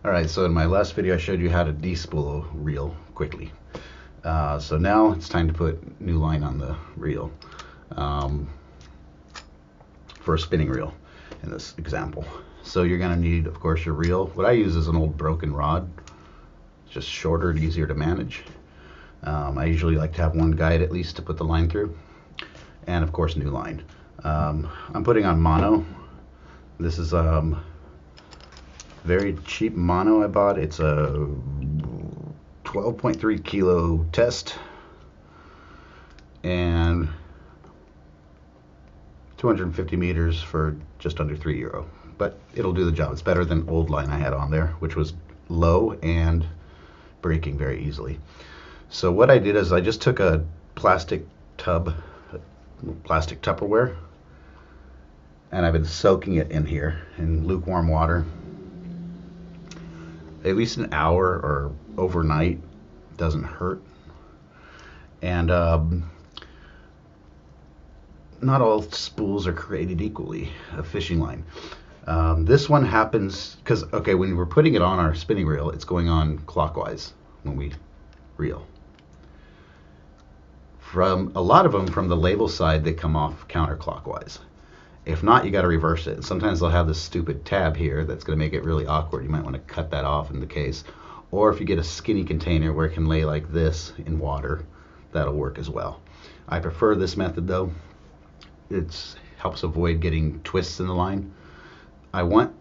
Alright, so in my last video I showed you how to despool a reel quickly. So now it's time to put new line on the reel for a spinning reel in this example. So you're going to need, of course, your reel. What I use is an old broken rod. It's just shorter and easier to manage. I usually like to have one guide at least to put the line through. And of course, new line. I'm putting on mono. This is very cheap mono I bought. It's a 12.3 kilo test and 250 meters for just under €3, but it'll do the job. It's better than old line I had on there, which was low and breaking very easily. So what I did is I just took a plastic tub, plastic Tupperware, and I've been soaking it in here in lukewarm water at least an hour or overnight. Doesn't hurt. And not all spools are created equally, a fishing line. This one happens because, okay, when we're putting it on our spinning reel, it's going on clockwise when we reel. From a lot of them from the label side, they come off counterclockwise. If not, you got to reverse it. Sometimes they'll have this stupid tab here that's going to make it really awkward. You might want to cut that off in the case. Or if you get a skinny container where it can lay like this in water, that'll work as well. I prefer this method though. It helps avoid getting twists in the line. I want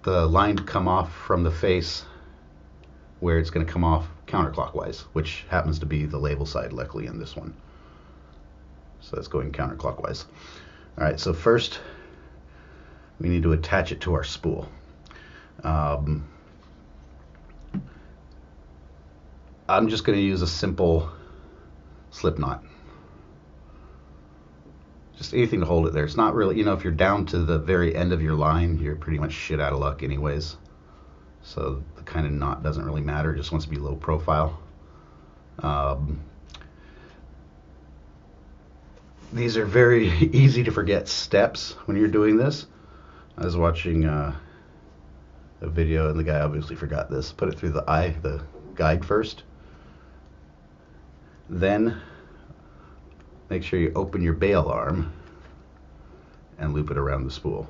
the line to come off from the face where it's going to come off counterclockwise, which happens to be the label side, luckily, in this one. So that's going counterclockwise. All right, so first we need to attach it to our spool. I'm just going to use a simple slip knot. Just anything to hold it there. It's not really, if you're down to the very end of your line, you're pretty much shit out of luck anyways. So the kind of knot doesn't really matter. It just wants to be low profile. These are very easy to forget steps when you're doing this. I was watching a video and the guy obviously forgot this. Put it through the guide first. Then make sure you open your bail arm and loop it around the spool.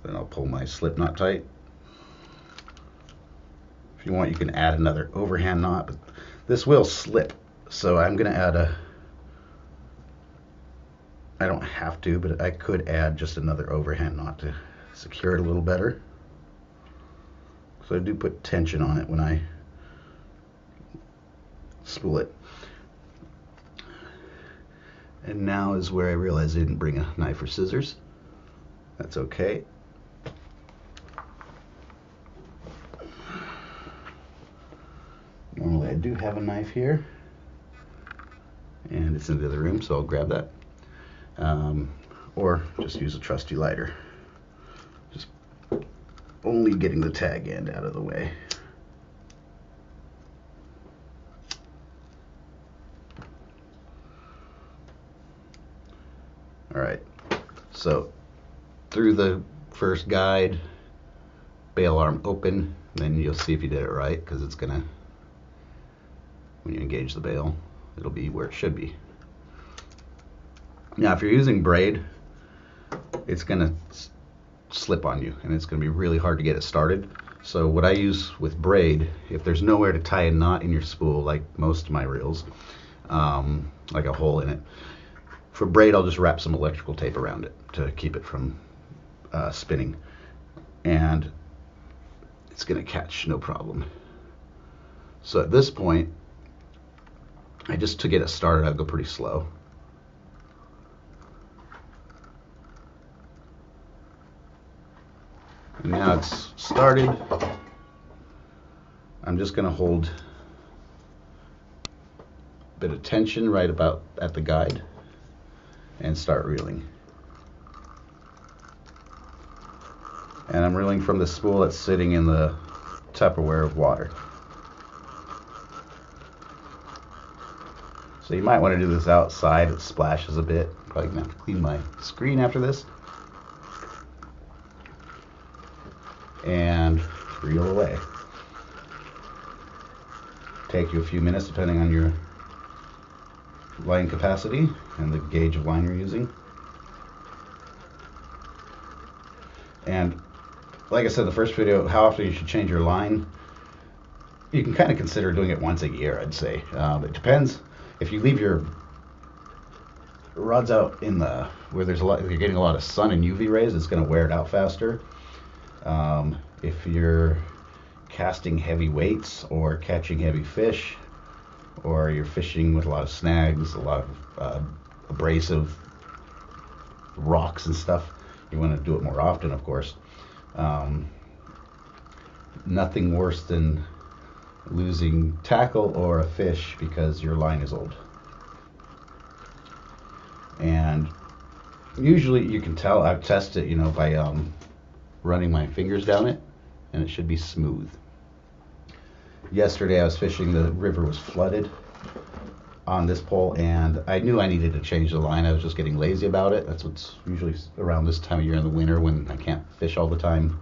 Then I'll pull my slip knot tight. If you want, you can add another overhand knot, but this will slip, so I'm going to add I don't have to, but I could add just another overhand knot to secure it a little better. So I do put tension on it when I spool it. And now is where I realized I didn't bring a knife or scissors. That's okay. Normally I do have a knife here, and it's in the other room, so I'll grab that. Or just use a trusty lighter. Just only getting the tag end out of the way. Alright, so through the first guide, bail arm open, then you'll see if you did it right, because it's going to, when you engage the bail, it'll be where it should be. Now if you're using braid, it's going to slip on you and it's going to be really hard to get it started. So what I use with braid, if there's nowhere to tie a knot in your spool like most of my reels, like a hole in it, for braid I'll just wrap some electrical tape around it to keep it from spinning, and it's going to catch no problem. So at this point, to get it started, I'll go pretty slow. And now it's started. I'm just going to hold a bit of tension right about at the guide and start reeling. And I'm reeling from the spool that's sitting in the Tupperware of water. So you might want to do this outside. It splashes a bit. Probably gonna have to clean my screen after this. And reel away. Take you a few minutes depending on your line capacity and the gauge of line you're using. And like I said in the first video, how often you should change your line, you can kind of consider doing it once a year, I'd say. It depends. If you leave your rods out in the where there's a lot, if you're getting a lot of sun and UV rays, it's going to wear it out faster. If you're casting heavy weights or catching heavy fish, or you're fishing with a lot of snags, a lot of abrasive rocks and stuff, you want to do it more often, of course. Nothing worse than losing tackle or a fish because your line is old. And usually you can tell. I've tested it, by running my fingers down it, and it should be smooth. Yesterday I was fishing, the river was flooded on this pole, and I knew I needed to change the line. I was just getting lazy about it. That's what's usually around this time of year in the winter when I can't fish all the time.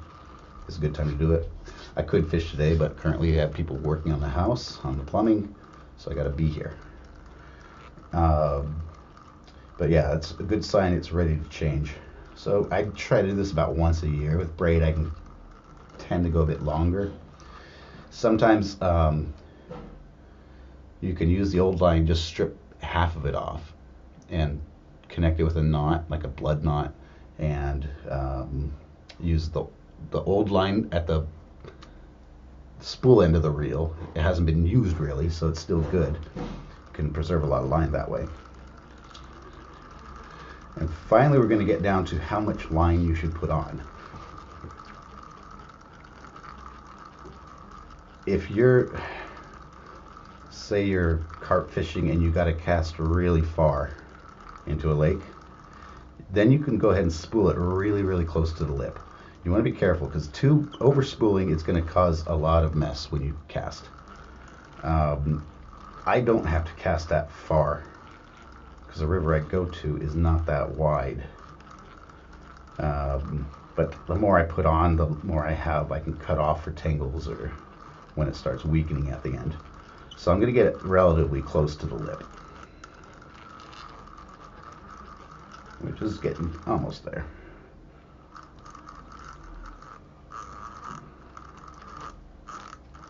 It's a good time to do it. I could fish today, but currently I have people working on the house, on the plumbing, so I got to be here. But yeah, it's a good sign it's ready to change. So I try to do this about once a year. With braid, I can tend to go a bit longer. Sometimes you can use the old line, just strip half of it off and connect it with a knot, like a blood knot, and use the old line at the spool end of the reel. It hasn't been used really, so it's still good. You can preserve a lot of line that way. And finally, we're going to get down to how much line you should put on. If say you're carp fishing and you got to cast really far into a lake, then you can go ahead and spool it really, really close to the lip. You want to be careful, because over spooling, it's going to cause a lot of mess when you cast. I don't have to cast that far, because the river I go to is not that wide. But the more I put on, the more I can cut off for tangles or when it starts weakening at the end. So I'm going to get it relatively close to the lip, which is getting almost there.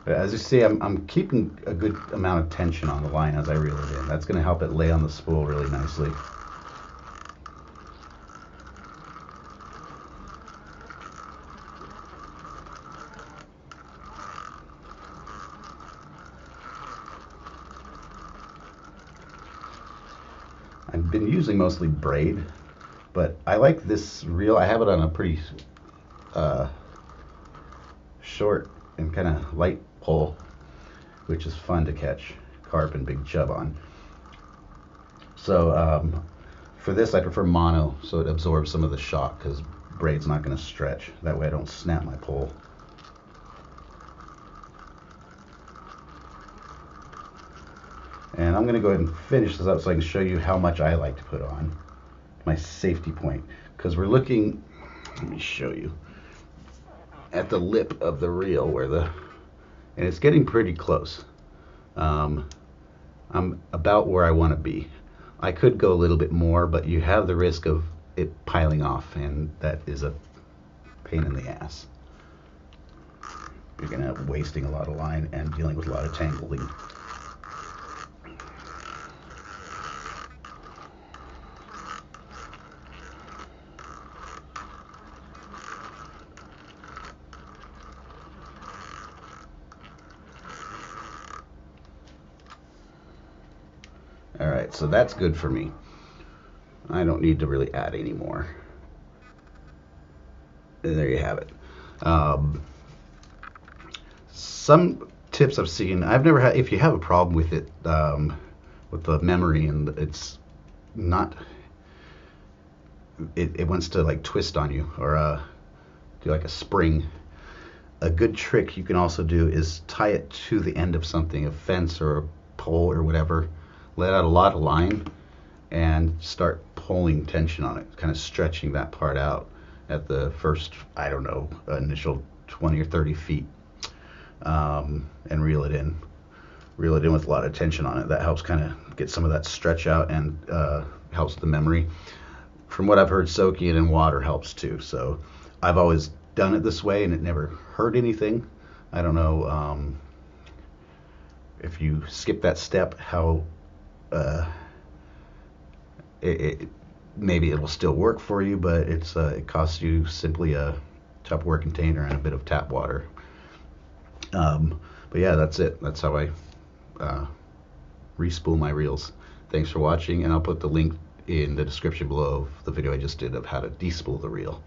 But as you see, I'm keeping a good amount of tension on the line as I reel it in. That's going to help it lay on the spool really nicely. I've been using mostly braid, but I like this reel. I have it on a pretty short and kind of light pole, which is fun to catch carp and big chub on. So for this I prefer mono, so it absorbs some of the shock, because braid's not going to stretch. That way I don't snap my pole. And I'm going to go ahead and finish this up so I can show you how much I like to put on, my safety point, because we're looking, let me show you, at the lip of the reel and it's getting pretty close. I'm about where I want to be. I could go a little bit more, but you have the risk of it piling off, and that is a pain in the ass. You're going to end up wasting a lot of line and dealing with a lot of tangling. Alright, so that's good for me. I don't need to really add any more. And there you have it. Some tips I've seen, I've never had, if you have a problem with it, with the memory, and it's not, it wants to like twist on you, or do like a spring. A good trick you can also do is tie it to the end of something, a fence or a pole or whatever, let out a lot of line and start pulling tension on it, kind of stretching that part out at the first, I don't know, initial 20 or 30 feet, and reel it in. Reel it in with a lot of tension on it. That helps kind of get some of that stretch out and helps the memory. From what I've heard, soaking it in water helps too. So I've always done it this way and it never hurt anything. I don't know if you skip that step, how maybe it'll still work for you, but it costs you simply a Tupperware container and a bit of tap water. But yeah, that's it. That's how I re-spool my reels. Thanks for watching, and I'll put the link in the description below of the video I just did of how to despool the reel.